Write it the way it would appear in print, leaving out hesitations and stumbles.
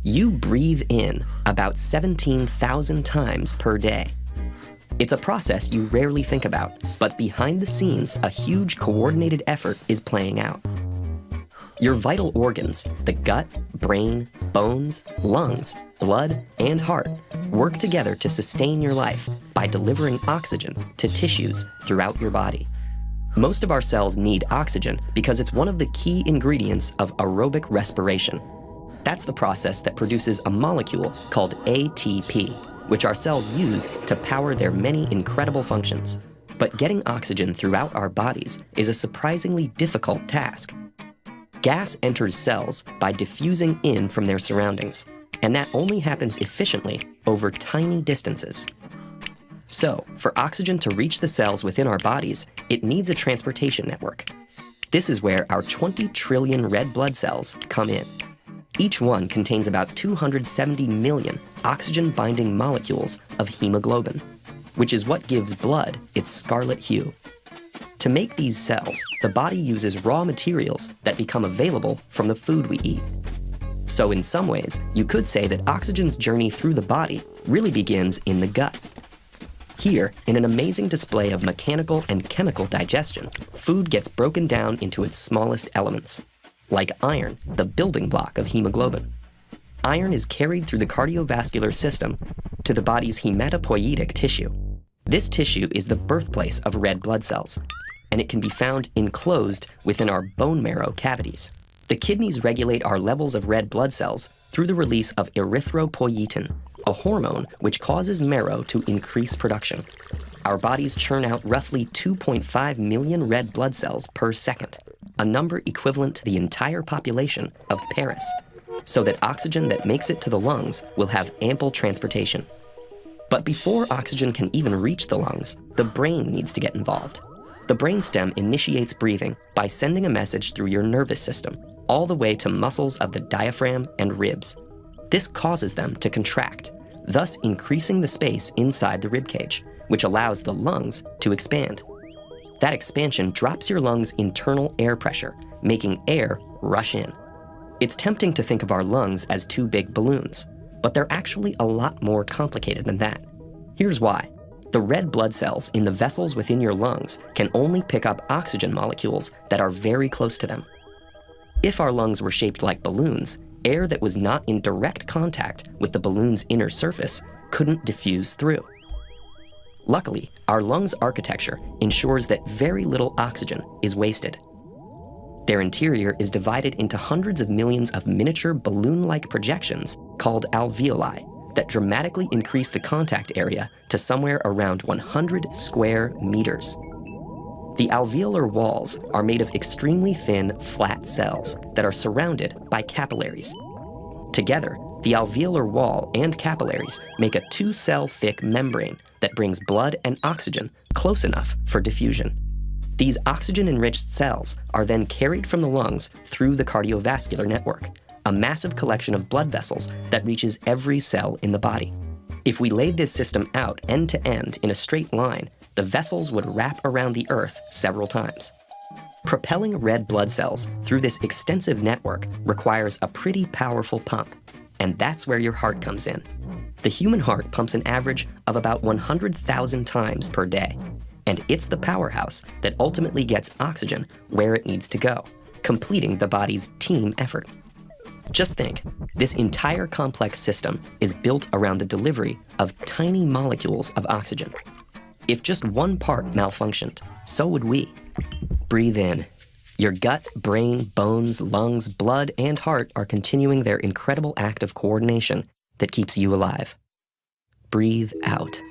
You breathe in about 17,000 times per day. It's a process you rarely think about, but behind the scenes, a huge coordinated effort is playing out. Your vital organs, the gut, brain, bones, lungs, blood, and heart, work together to sustain your life by delivering oxygen to tissues throughout your body. Most of our cells need oxygen because it's one of the key ingredients of aerobic respiration. That's the process that produces a molecule called ATP, which our cells use to power their many incredible functions. But getting oxygen throughout our bodies is a surprisingly difficult task. Gas enters cells by diffusing in from their surroundings, and that only happens efficiently over tiny distances. So, for oxygen to reach the cells within our bodies, it needs a transportation network. This is where our 20 trillion red blood cells come in. Each one contains about 270 million oxygen-binding molecules of hemoglobin, which is what gives blood its scarlet hue. To make these cells, the body uses raw materials that become available from the food we eat. So in some ways, you could say that oxygen's journey through the body really begins in the gut. Here, in an amazing display of mechanical and chemical digestion, food gets broken down into its smallest elements, like iron, the building block of hemoglobin. Iron is carried through the cardiovascular system to the body's hematopoietic tissue. This tissue is the birthplace of red blood cells, and it can be found enclosed within our bone marrow cavities. The kidneys regulate our levels of red blood cells through the release of erythropoietin, a hormone which causes marrow to increase production. Our bodies churn out roughly 2.5 million red blood cells per second, a number equivalent to the entire population of Paris, so that oxygen that makes it to the lungs will have ample transportation. But before oxygen can even reach the lungs, the brain needs to get involved. The brainstem initiates breathing by sending a message through your nervous system, all the way to muscles of the diaphragm and ribs. This causes them to contract, thus increasing the space inside the ribcage, which allows the lungs to expand. That expansion drops your lungs' internal air pressure, making air rush in. It's tempting to think of our lungs as two big balloons, but they're actually a lot more complicated than that. Here's why. The red blood cells in the vessels within your lungs can only pick up oxygen molecules that are very close to them. If our lungs were shaped like balloons, air that was not in direct contact with the balloon's inner surface couldn't diffuse through. Luckily, our lungs' architecture ensures that very little oxygen is wasted. Their interior is divided into hundreds of millions of miniature balloon-like projections called alveoli that dramatically increase the contact area to somewhere around 100 square meters. The alveolar walls are made of extremely thin, flat cells that are surrounded by capillaries. Together, the alveolar wall and capillaries make a 2-cell thick membrane that brings blood and oxygen close enough for diffusion. These oxygen-enriched cells are then carried from the lungs through the cardiovascular network, a massive collection of blood vessels that reaches every cell in the body. If we laid this system out end to end in a straight line, the vessels would wrap around the Earth several times. Propelling red blood cells through this extensive network requires a pretty powerful pump, and that's where your heart comes in. The human heart pumps an average of about 100,000 times per day, and it's the powerhouse that ultimately gets oxygen where it needs to go, completing the body's team effort. Just think, this entire complex system is built around the delivery of tiny molecules of oxygen. If just one part malfunctioned, so would we. Breathe in. Your gut, brain, bones, lungs, blood, and heart are continuing their incredible act of coordination that keeps you alive. Breathe out.